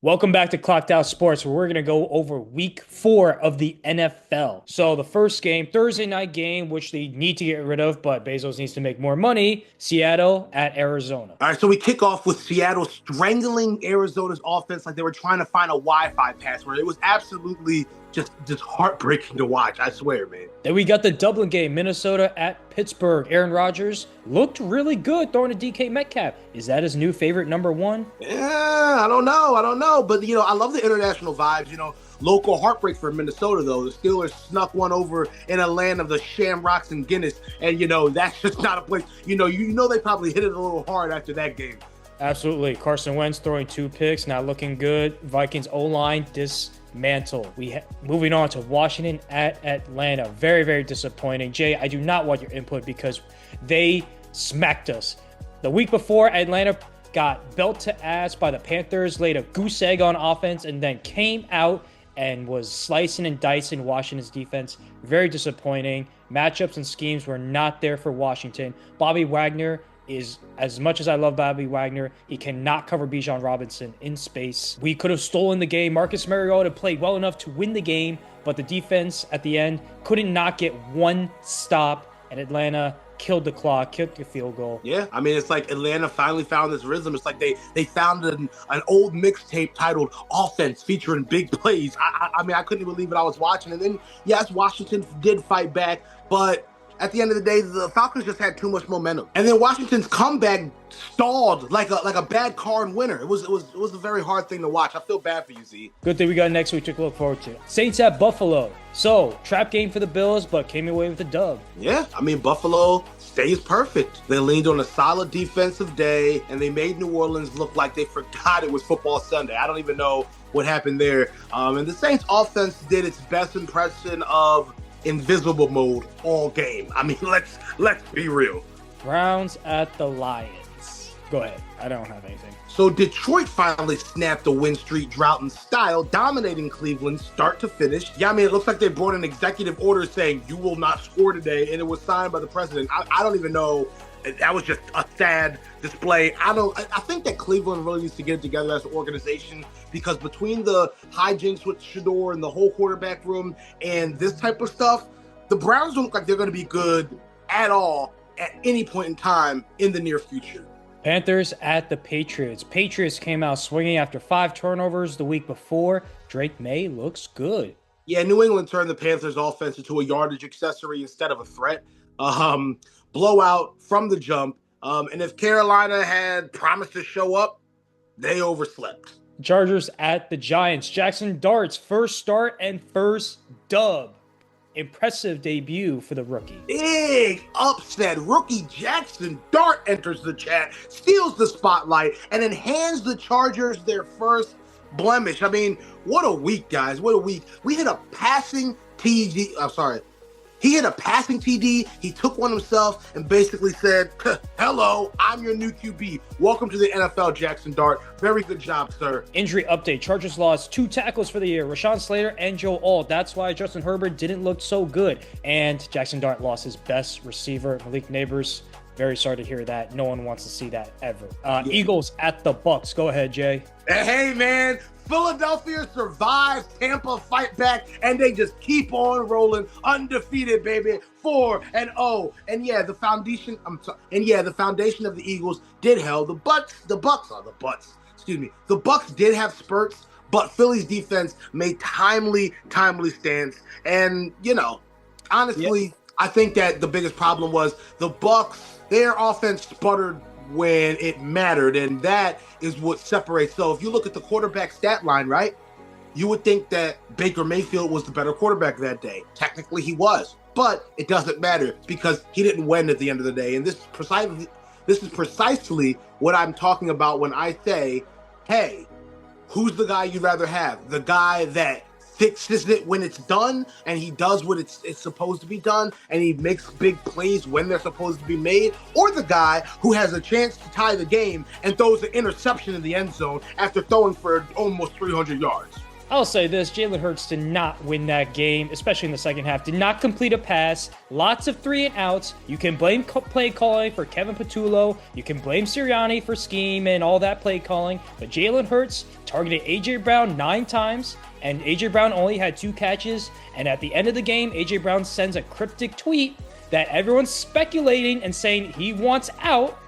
Welcome back to Clocked Out Sports, where we're going to go over week 4 of the NFL. So, the first game, Thursday night game, which they need to get rid of, but Bezos needs to make more money. Seattle at Arizona. All right, so we kick off with Seattle strangling Arizona's offense like they were trying to find a Wi-Fi password. It was absolutely just heartbreaking to watch. I swear, man. Then we got the Dublin game, Minnesota at Pittsburgh. Aaron Rodgers looked really good throwing to DK Metcalf. Is that his new favorite number one? Yeah, I don't know. But, I love the international vibes. Local heartbreak for Minnesota, though. The Steelers snuck one over in a land of the Shamrocks and Guinness. And, that's just not a place. They probably hit it a little hard after that game. Absolutely. Carson Wentz throwing 2 picks, not looking good. Vikings O-line dismantled. Moving on to Washington at Atlanta. Very, very disappointing. Jay, I do not want your input because they smacked us. The week before, Atlanta got belt to ass by the Panthers, laid a goose egg on offense, and then came out and was slicing and dicing Washington's defense. Very disappointing. Matchups and schemes were not there for Washington. Bobby Wagner is, as much as I love Bobby Wagner, he cannot cover Bijan Robinson in space. We could have stolen the game. Marcus Mariota played well enough to win the game, but the defense at the end couldn't not get one stop, and Atlanta killed the clock, killed the field goal. Yeah, I mean, it's like Atlanta finally found this rhythm. It's like they found an old mixtape titled Offense featuring big plays. I mean, I couldn't even believe what I was watching. And then, yes, Washington did fight back, but at the end of the day, the Falcons just had too much momentum. And then Washington's comeback stalled like a bad car in winter. It was a very hard thing to watch. I feel bad for you, Z. Good thing we got next week to look forward to. Saints at Buffalo. So, trap game for the Bills, but came away with a dub. Yeah, I mean, Buffalo stays perfect. They leaned on a solid defensive day, and they made New Orleans look like they forgot it was football Sunday. I don't even know what happened there. And the Saints offense did its best impression of invisible mode all game. I mean, let's be real. Browns at the Lions. Go ahead. I don't have anything. So Detroit finally snapped the win streak drought in style, dominating Cleveland start to finish. Yeah, I mean, it looks like they brought an executive order saying you will not score today, and it was signed by the president. I don't even know. That was just a sad display. I think that Cleveland really needs to get it together as an organization, because between the hijinks with Shador and the whole quarterback room and this type of stuff, the Browns don't look like they're going to be good at all at any point in time in the near future. Panthers at the Patriots. Patriots came out swinging after 5 turnovers the week before. Drake May looks good. Yeah, New England turned the Panthers offense into a yardage accessory instead of a threat. Blowout from the jump. And if Carolina had promised to show up, they overslept. Chargers at the Giants. Jackson Dart's first start and first dub. Impressive debut for the rookie. Big upset. Rookie Jackson Dart enters the chat, steals the spotlight, and then hands the Chargers their first blemish. I mean, what a week, guys. What a week. We hit a passing TD. I'm sorry. He hit a passing TD. He took one himself and basically said, hello, I'm your new QB. Welcome to the NFL, Jackson Dart. Very good job, sir. Injury update. Chargers lost 2 tackles for the year, Rashawn Slater and Joe Alt. That's why Justin Herbert didn't look so good. And Jackson Dart lost his best receiver, Malik Neighbors. Very sorry to hear that. No one wants to see that ever. Eagles at the Bucks. Go ahead, Jay. Hey, man. Philadelphia survives, Tampa fight back, and they just keep on rolling, undefeated, baby, 4-0. And yeah, the foundation of the Eagles did hell. The Bucks did have spurts, but Philly's defense made timely stands. And honestly, yep. I think that the biggest problem was the Bucks. Their offense sputtered when it mattered, and that is what separates. So if you look at the quarterback stat line, right, you would think that Baker Mayfield was the better quarterback that day. Technically he was, but it doesn't matter because he didn't win at the end of the day. And this is precisely what I'm talking about when I say, hey, who's the guy you'd rather have? The guy that fixes it when it's done, and he does what it's supposed to be done, and he makes big plays when they're supposed to be made, or the guy who has a chance to tie the game and throws an interception in the end zone after throwing for almost 300 yards. I'll say this, Jalen Hurts did not win that game, especially in the second half. Did not complete a pass. Lots of 3-and-outs. You can blame play calling for Kevin Patullo. You can blame Sirianni for scheme and all that play calling. But Jalen Hurts targeted A.J. Brown 9 times, and A.J. Brown only had 2 catches. And at the end of the game, A.J. Brown sends a cryptic tweet that everyone's speculating and saying he wants out.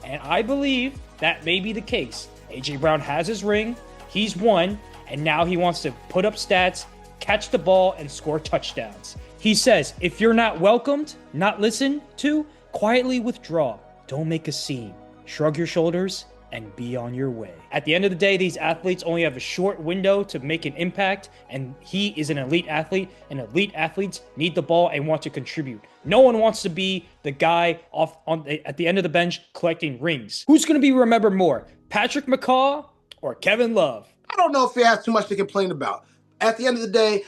And I believe that may be the case. A.J. Brown has his ring. He's won. And now he wants to put up stats, catch the ball, and score touchdowns. He says, if you're not welcomed, not listened to, quietly withdraw. Don't make a scene. Shrug your shoulders and be on your way. At the end of the day, these athletes only have a short window to make an impact, and he is an elite athlete, and elite athletes need the ball and want to contribute. No one wants to be the guy at the end of the bench collecting rings. Who's going to be remembered more, Patrick McCaw or Kevin Love? I don't know if he has too much to complain about. At the end of the day,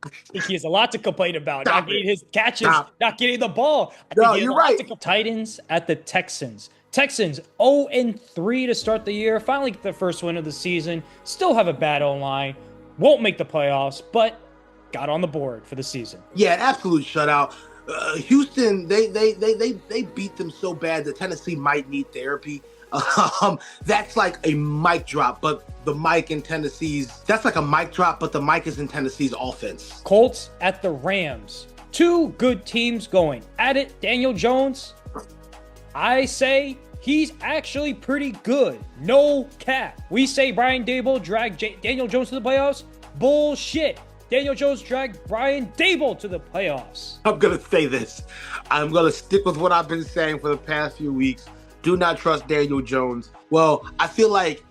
I think he has a lot to complain about. Not getting his catches, not getting the ball. No, you're right. Titans at the Texans. Texans 0-3 to start the year. Finally get the first win of the season. Still have a bad O-line. Won't make the playoffs, but got on the board for the season. Yeah, an absolute shutout. Houston, they beat them so bad that Tennessee might need therapy. That's like a mic drop, but the mic in that's like a mic drop, but the mic is in Tennessee's offense. Colts at the Rams. 2 good teams going at it. Daniel Jones, I say he's actually pretty good. No cap. We say Brian Daboll dragged Daniel Jones to the playoffs. Bullshit. Daniel Jones dragged Brian Daboll to the playoffs. I'm going to say this. I'm going to stick with what I've been saying for the past few weeks. Do not trust Daniel Jones. Well, I feel like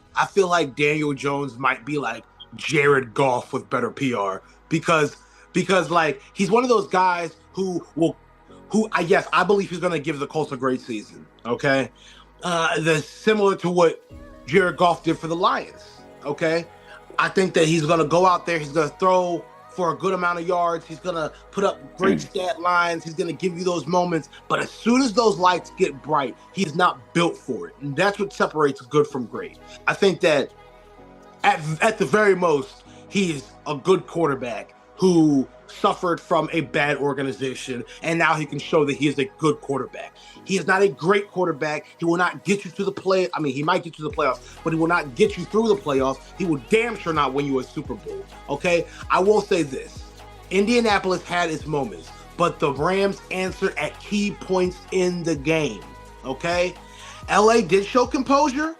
Daniel Jones might be like Jared Goff with better PR because like he's one of those guys who I believe he's going to give the Colts a great season. Okay, that's similar to what Jared Goff did for the Lions. Okay, I think that he's going to go out there. He's going to throw for a good amount of yards. He's going to put up great stat lines. He's going to give you those moments. But as soon as those lights get bright, he's not built for it. And that's what separates good from great. I think that at the very most, he's a good quarterback who suffered from a bad organization, and now he can show that he is a good quarterback. He is not a great quarterback. He will not get you to the play. I mean, he might get you to the playoffs, but he will not get you through the playoffs. He will damn sure not win you a Super Bowl, okay? I will say this. Indianapolis had its moments, but the Rams answered at key points in the game, okay? LA did show composure,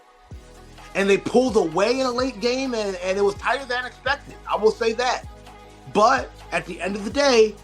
and they pulled away in a late game, and it was tighter than expected. I will say that. But at the end of the day,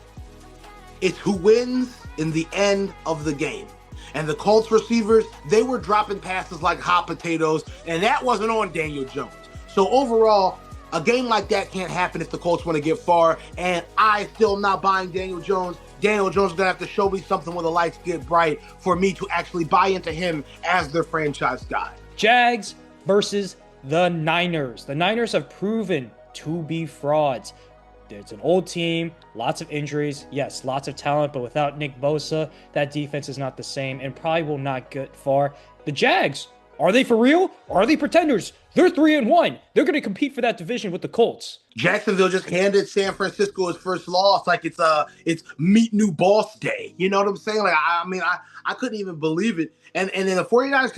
it's who wins in the end of the game. And the Colts receivers, they were dropping passes like hot potatoes, and that wasn't on Daniel Jones. So overall, a game like that can't happen if the Colts want to get far, and I still not buying Daniel Jones. Daniel Jones is going to have to show me something when the lights get bright for me to actually buy into him as their franchise guy. Jags versus the Niners. The Niners have proven to be frauds. It's an old team, lots of injuries, yes, lots of talent, but without Nick Bosa, that defense is not the same and probably will not get far. The Jags, are they for real? Are they pretenders? They're 3-1. They're going to compete for that division with the Colts. Jacksonville just handed San Francisco his first loss like it's meet new boss day. You know what I'm saying? Like I couldn't even believe it. And then the 49ers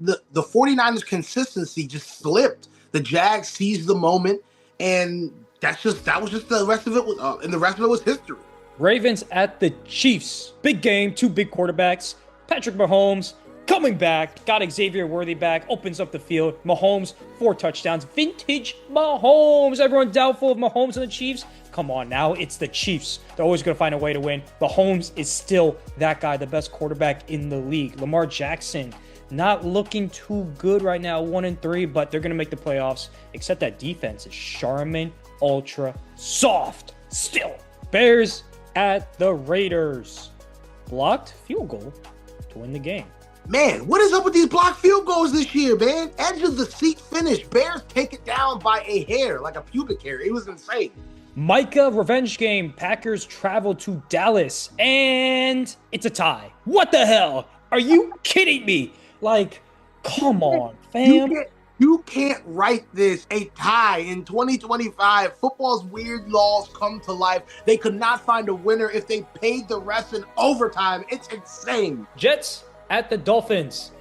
the 49ers consistency just slipped. The Jags seized the moment, and that was just the rest of it and the rest of it was history. Ravens at the Chiefs. Big game, 2 big quarterbacks. Patrick Mahomes coming back, got Xavier Worthy back, opens up the field. Mahomes, 4 touchdowns. Vintage Mahomes. Everyone doubtful of Mahomes and the Chiefs? Come on now, it's the Chiefs. They're always going to find a way to win. Mahomes is still that guy, the best quarterback in the league. Lamar Jackson, not looking too good right now, 1-3, but they're going to make the playoffs, except that defense is Charmin ultra soft still. Bears at the Raiders. Blocked field goal to win the game. Man, what is up with these blocked field goals this year, man? Edge of the seat finish. Bears take it down by a hair, like a pubic hair. It was insane. Micah revenge game. Packers travel to Dallas, and it's a tie. What the hell? Are you kidding me? Like, come on, fam. You can't write this a tie in 2025. Football's weird laws come to life. They could not find a winner if they paid the refs in overtime. It's insane. Jets at the Dolphins.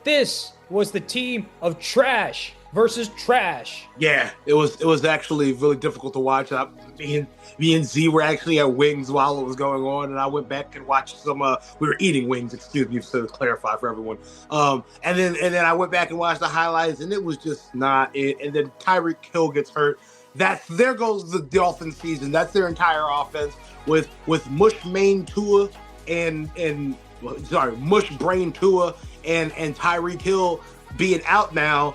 This was the team of trash versus trash. Yeah, it was actually really difficult to watch. Me and Z were actually at Wings while it was going on, and I went back and watched some. We were eating wings, excuse me, to clarify for everyone. And then I went back and watched the highlights, and it was just not it. And then Tyreek Hill gets hurt. There goes the Dolphins season. That's their entire offense with Mush Main Tua Mush Brain Tua and Tyreek Hill being out now.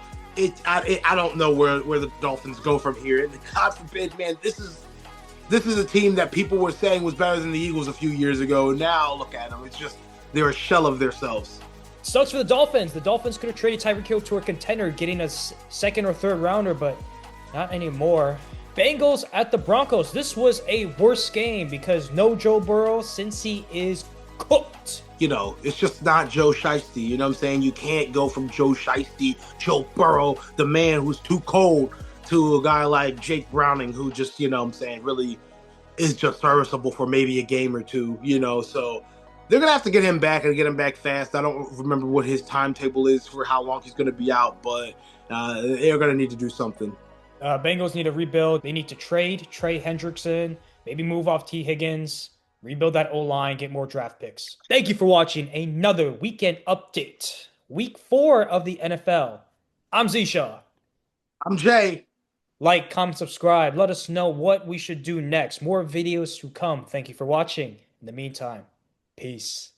I don't know where the Dolphins go from here. And God forbid, man, this is a team that people were saying was better than the Eagles a few years ago. Now look at them. It's just they're a shell of themselves. Sucks for the Dolphins. The Dolphins could have traded Tyreek Hill to a contender, getting a second or third rounder, but not anymore. Bengals at the Broncos. This was a worse game because no Joe Burrow since he is cooked. It's just not Joe Shiesty. You know what I'm saying? You can't go from Joe Shiesty, Joe Burrow, the man who's too cold, to a guy like Jake Browning, who just, really is just serviceable for maybe a game or two, So they're going to have to get him back and get him back fast. I don't remember what his timetable is for how long he's going to be out, but they're going to need to do something. Bengals need to rebuild. They need to trade Trey Hendrickson, maybe move off T. Higgins. Rebuild that O-line, get more draft picks. Thank you for watching another weekend update. Week 4 of the NFL. I'm Zisha. I'm Jay. Like, comment, subscribe. Let us know what we should do next. More videos to come. Thank you for watching. In the meantime, peace.